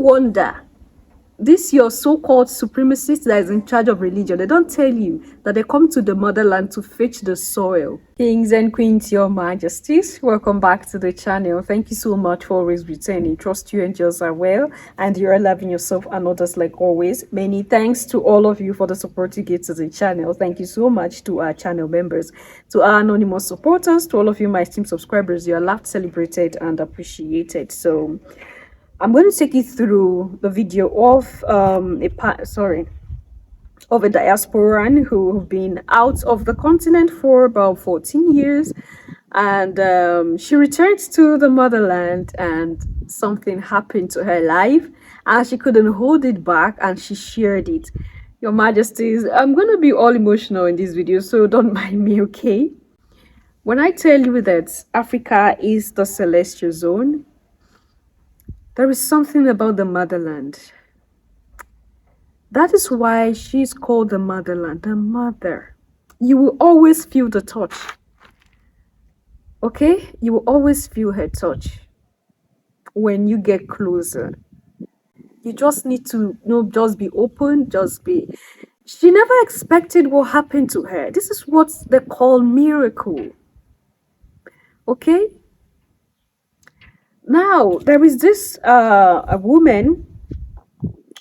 wonder this your so-called supremacist that is in charge of religion, they don't tell you that they come to the motherland to fetch the soil. Kings and queens, your majesties, welcome back to the channel. Thank you so much for always returning. Trust you angels are well and you're loving yourself and others like always. Many thanks to all of you for the support you give to the channel. Thank you so much to our channel members, to our anonymous supporters, to all of you my esteemed subscribers. You are loved, celebrated and appreciated. So I'm going to take you through the video of of a diasporan who have been out of the continent for about 14 years, and she returned to the motherland and something happened to her life and she couldn't hold it back and she shared it. Your majesties, I'm going to be all emotional in this video, so don't mind me, okay? When I tell you that Africa is the celestial zone, there is something about the motherland. That is why she's called the motherland, the mother. You will always feel the touch. Okay? You will always feel her touch when you get closer. You just need to, just be open, just be. She never expected what happened to her. This is what they call miracle. Okay? Now, there is this a woman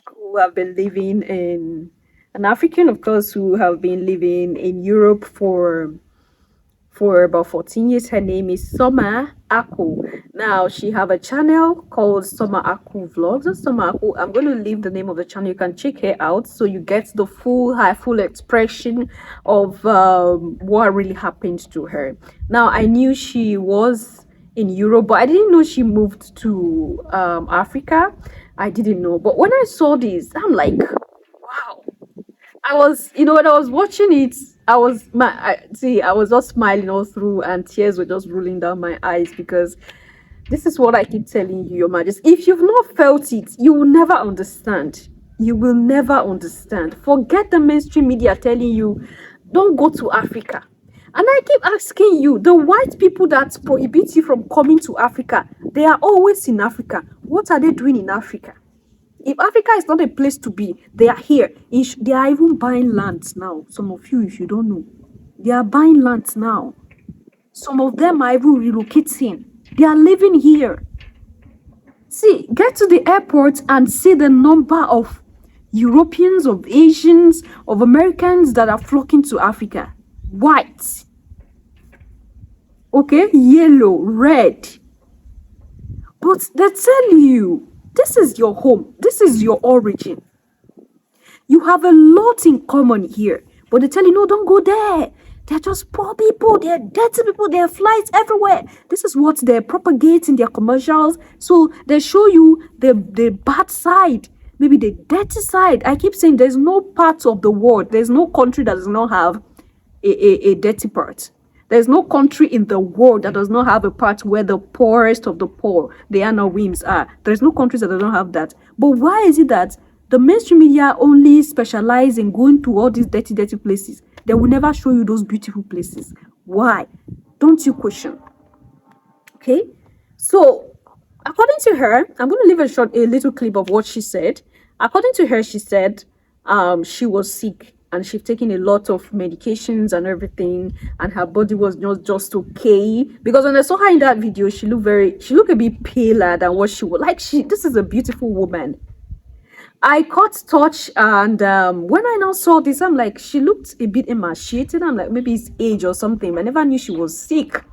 who have been living in, an African, of course, who have been living in Europe for about 14 years. Her name is Summer Aku. Now, she have a channel called Summer Aku Vlogs. Summer Aku, I'm going to leave the name of the channel. You can check her out so you get the full expression of what really happened to her. Now, I knew she was in Europe, but I didn't know she moved to Africa. I didn't know, but when I saw this, I'm like, wow. I was, when I was watching it, I was just smiling all through and tears were just rolling down my eyes, because this is what I keep telling you, Your Majesty. If you've not felt it, you will never understand. You will never understand. Forget the mainstream media telling you, don't go to Africa. And I keep asking you, the white people that prohibit you from coming to Africa, they are always in Africa. What are they doing in Africa? If Africa is not a place to be, they are here. They are even buying lands now. Some of you, if you don't know, they are buying lands now. Some of them are even relocating. They are living here. See, get to the airport and see the number of Europeans, of Asians, of Americans that are flocking to Africa. White, okay, yellow, red, but they tell you this is your home, this is your origin, you have a lot in common here, but they tell you, no, don't go there, they're just poor people, they're dirty people, there are flies everywhere. This is what they propagate in their commercials, so they show you the bad side, maybe the dirty side. I keep saying there's no part of the world, there's no country that does not have a dirty part. There's no country in the world that does not have a part where the poorest of the poor, the Anawims, are. There's no countries that don't have that. But why is it that the mainstream media only specialize in going to all these dirty places? They will never show you those beautiful places. Why? Don't you question? Okay? So, according to her, I'm going to leave a little clip of what she said. According to her, she said she was sick. And she's taking a lot of medications and everything, and her body was not just okay. Because when I saw her in that video, she looked a bit paler than what she was. Like, this is a beautiful woman. I caught touch, and when I now saw this, I'm like, she looked a bit emaciated. I'm like, maybe it's age or something. I never knew she was sick.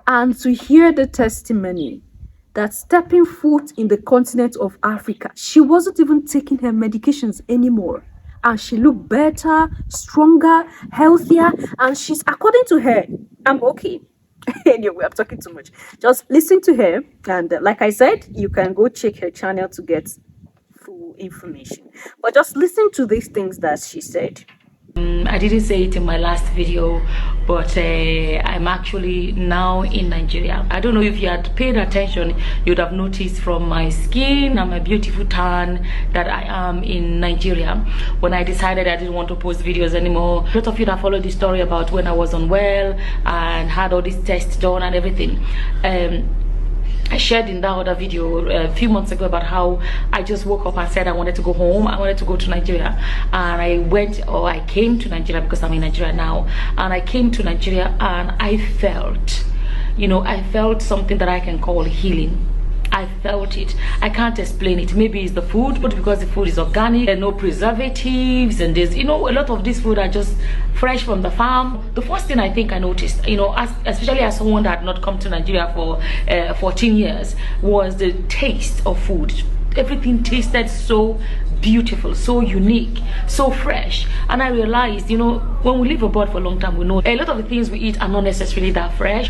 And to hear the testimony that stepping foot in the continent of Africa, she wasn't even taking her medications anymore. And she looked better, stronger, healthier, and she's, according to her, I'm okay. Anyway, I'm talking too much. Just listen to her, and like I said, you can go check her channel to get full information. But just listen to these things that she said. I didn't say it in my last video, but I'm actually now in Nigeria. I don't know if you had paid attention, you'd have noticed from my skin and my beautiful tan that I am in Nigeria. When I decided I didn't want to post videos anymore, a lot of you that followed the story about when I was unwell and had all these tests done and everything, I shared in that other video a few months ago about how I just woke up and said I wanted to go home. I wanted to go to Nigeria, and I came to Nigeria because I'm in Nigeria now, and I came to Nigeria and I felt, I felt something that I can call healing. I felt it. I can't explain it. Maybe it's the food, but because the food is organic and no preservatives, and there's, a lot of this food are just fresh from the farm. The first thing I think I noticed, especially as someone that had not come to Nigeria for 14 years, was the taste of food. Everything tasted so beautiful, so unique, so fresh. And I realized, when we live abroad for a long time, we know a lot of the things we eat are not necessarily that fresh.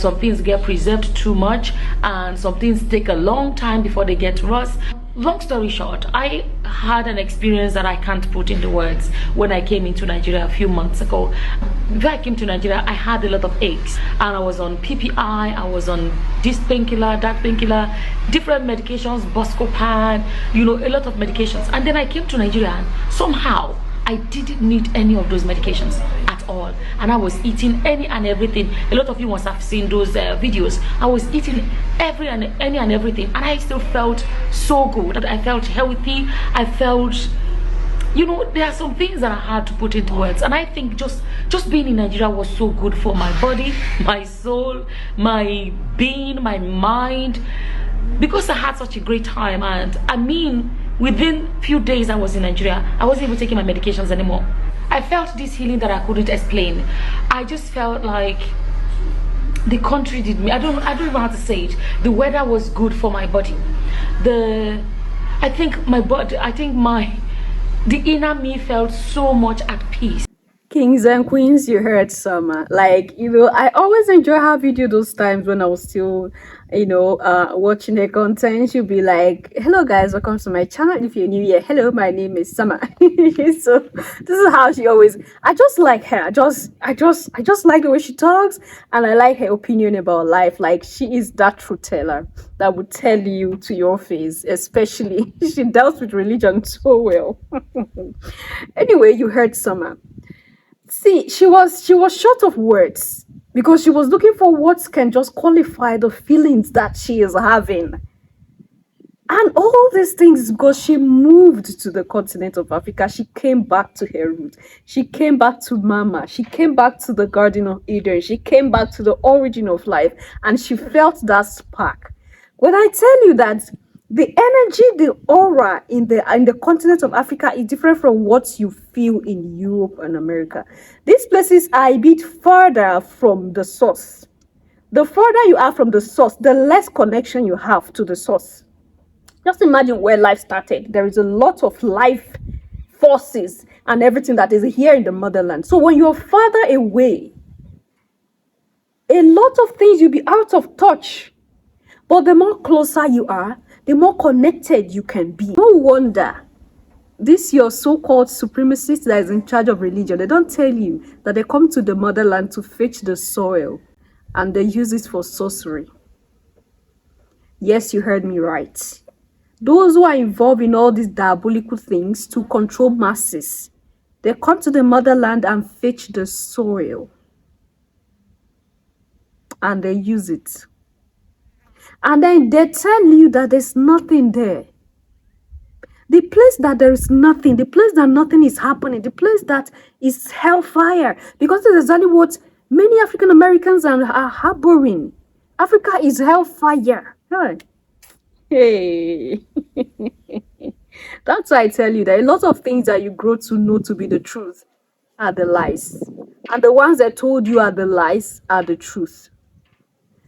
Some things get preserved too much, and some things take a long time before they get to us. Long story short, I had an experience that I can't put into words when I came into Nigeria a few months ago. Before I came to Nigeria, I had a lot of aches, and I was on PPI, I was on this painkiller, that painkiller, different medications, Buscopan, a lot of medications. And then I came to Nigeria, and somehow I didn't need any of those medications at all, and I was eating any and everything. A lot of you must have seen those videos. I was eating any and everything, and I still felt so good. I felt healthy. I felt, there are some things that are hard to put into words, and I think just being in Nigeria was so good for my body, my soul, my being, my mind, because I had such a great time. And I mean, within few days I was in Nigeria, I wasn't even taking my medications anymore. I felt this healing that I couldn't explain. I just felt like the country did me. I don't even know how to say it. The weather was good for my body. The inner me felt so much at peace. Kings and queens, you heard Summer. I always enjoy her video those times when I was still, watching her content. She'll be like, hello guys, welcome to my channel. If you're new here, hello, my name is Summer. So this is how she always, I just like her. I just like the way she talks, and I like her opinion about life. Like, she is that truth teller that would tell you to your face, especially she dealt with religion so well. Anyway, you heard Summer. See, she was short of words because she was looking for words can just qualify the feelings that she is having. And all these things because she moved to the continent of Africa. She came back to her roots. She came back to Mama. She came back to the Garden of Eden. She came back to the origin of life, and she felt that spark. When I tell you that the energy, the aura in the continent of Africa is different from what you feel in Europe and America. These places are a bit further from the source. The further you are from the source, the less connection you have to the source. Just imagine where life started. There is a lot of life forces and everything that is here in the motherland. So when you're farther away, a lot of things you'll be out of touch. But the more closer you are, the more connected you can be. No wonder this your so-called supremacist that is in charge of religion, they don't tell you that they come to the motherland to fetch the soil and they use it for sorcery. Yes, you heard me right. Those who are involved in all these diabolical things to control masses, they come to the motherland and fetch the soil and they use it. And then they tell you that there's nothing there. The place that there is nothing, the place that nothing is happening, the place that is hellfire. Because this is exactly what many African Americans are harboring. Africa is hellfire. Hey. That's why I tell you that a lot of things that you grow to know to be the truth are the lies. And the ones that told you are the lies are the truth.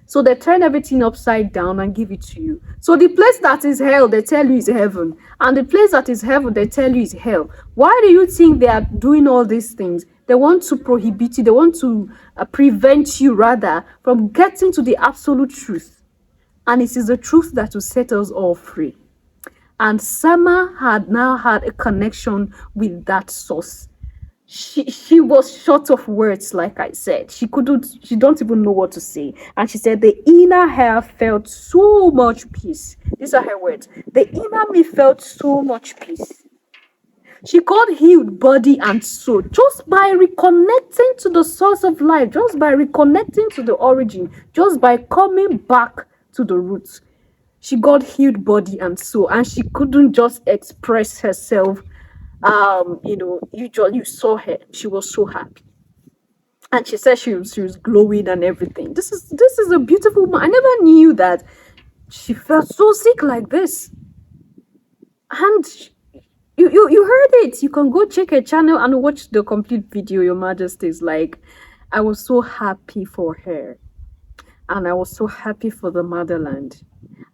So they turn everything upside down and give it to you. So the place that is hell, they tell you is heaven. And the place that is heaven, they tell you is hell. Why do you think they are doing all these things? They want to prohibit you. They want to prevent you, rather, from getting to the absolute truth. And it is the truth that will set us all free. And Sama had now had a connection with that source. She was short of words, like I said. She don't even know what to say. And she said the inner her felt so much peace. These are her words. The inner me felt so much peace. She got healed body and soul just by reconnecting to the source of life, just by reconnecting to the origin, just by coming back to the roots. She got healed body and soul, and she couldn't just express herself. You saw her, she was so happy. And she said she was glowing and everything. This is a beautiful woman. I never knew that she felt so sick like this. And you heard it. You can go check her channel and watch the complete video, Your Majesties. Like, I was so happy for her. And I was so happy for the motherland.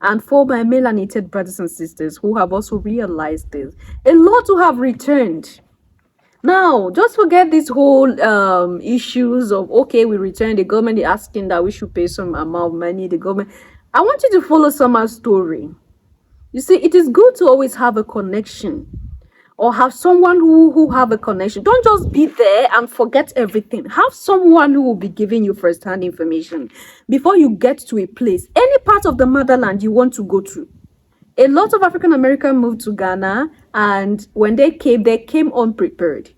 And for my melanated brothers and sisters who have also realized this. A lot who have returned. Now, just forget this whole issues of, okay, we return, the government is asking that we should pay some amount of money, the government. I want you to follow Summer's story. You see, it is good to always have a connection or have someone who have a connection. Don't just be there and forget everything. Have someone who will be giving you first-hand information before you get to a place, any part of the motherland you want to go to. A lot of African Americans moved to Ghana, and when they came unprepared.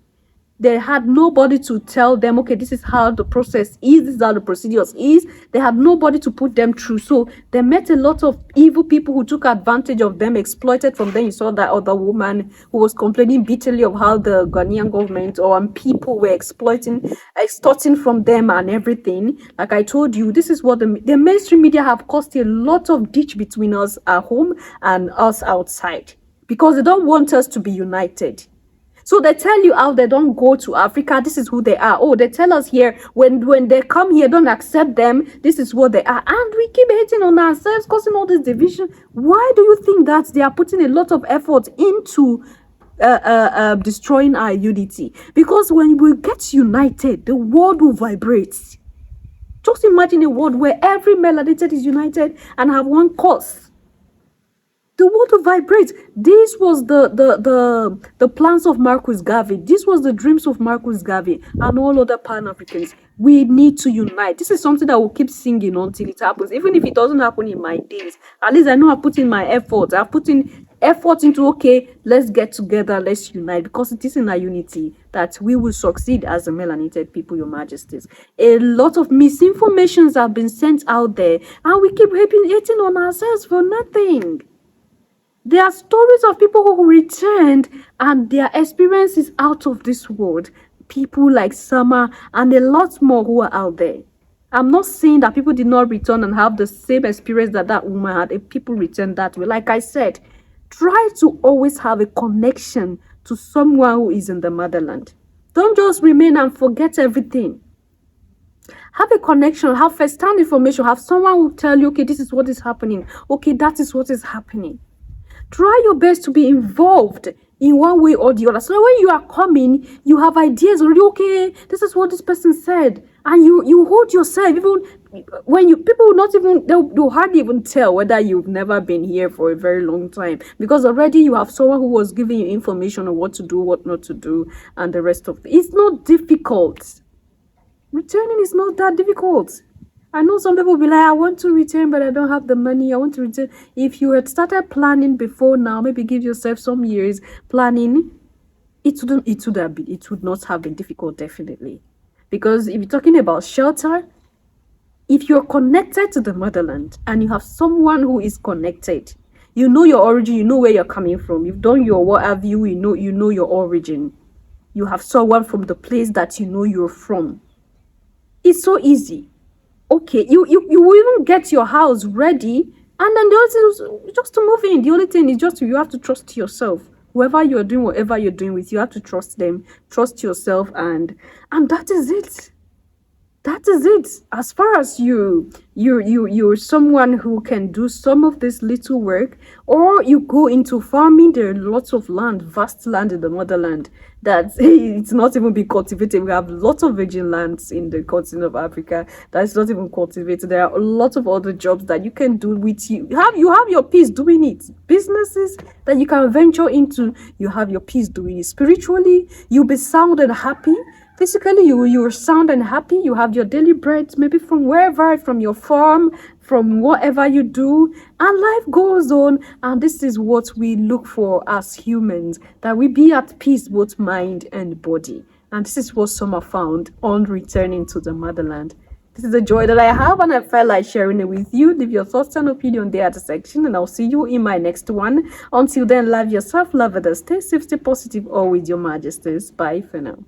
They had nobody to tell them, okay, this is how the process is, this is how the procedures is. They had nobody to put them through. So they met a lot of evil people who took advantage of them, exploited from them. You saw that other woman who was complaining bitterly of how the Ghanaian government or people were extorting from them and everything. Like I told you, this is what the mainstream media have caused a lot of ditch between us at home and us outside, because they don't want us to be united. So they tell you out there, don't go to Africa. This is who they are. Oh, they tell us here, when they come here, don't accept them. This is what they are. And we keep hating on ourselves, causing all this division. Why do you think that they are putting a lot of effort into destroying our unity? Because when we get united, the world will vibrate. Just imagine a world where every melanated is united and have one cause. The world will vibrate. This was the plans of Marcus Garvey. This was the dreams of Marcus Garvey and all other Pan-Africans. We need to unite. This is something that will keep singing until it happens. Even if it doesn't happen in my days, at least I know I put in my effort. I've put in effort into, okay, let's get together, let's unite, because it is in our unity that we will succeed as a melanated people, Your Majesties. A lot of misinformations have been sent out there, and we keep hating on ourselves for nothing. There are stories of people who returned and their experience is out of this world. People like Summer and a lot more who are out there. I'm not saying that people did not return and have the same experience that woman had. If people return that way, like I said, try to always have a connection to someone who is in the motherland. Don't just remain and forget everything. Have a connection, have first-hand information, have someone who tell you, okay, this is what is happening. Okay, that is what is happening. Try your best to be involved in one way or the other. So when you are coming, you have ideas already. Okay, this is what this person said, and you hold yourself. Even when people will not even they'll hardly even tell whether you've never been here for a very long time, because already you have someone who was giving you information on what to do, what not to do, and the rest of it. It's not difficult. Returning is not that difficult. I know some people will be like, I want to return, but I don't have the money. I want to return. If you had started planning before now, maybe give yourself some years planning, it would not have been difficult, definitely. Because if you're talking about shelter, if you're connected to the motherland and you have someone who is connected, you know your origin, you know where you're coming from. You've done your what have you, you know your origin. You have someone from the place that you know you're from. It's so easy. Okay, you will even get your house ready, and then the other thing is just to move in. The only thing is just you have to trust yourself. Whoever you're doing, whatever you're doing with, you have to trust them, trust yourself, and that is it. That is it. As far as you're someone who can do some of this little work, or you go into farming. There are lots of land, vast land in the motherland that it's not even being cultivated. We have lots of virgin lands in the continent of Africa that's not even cultivated. There are a lot of other jobs that you can do with you. You have your peace doing it. Businesses that you can venture into, you have your peace doing it. Spiritually, you'll be sound and happy. Physically, you're sound and happy. You have your daily bread, maybe from wherever, from your farm, from whatever you do, and life goes on. And this is what we look for as humans, that we be at peace, both mind and body. And this is what some are found on returning to the motherland. This is a joy that I have, and I felt like sharing it with you. Leave your thoughts and opinion there at the section, and I'll see you in my next one. Until then, love yourself, love others, stay safe, stay positive, always your majesties. Bye for now.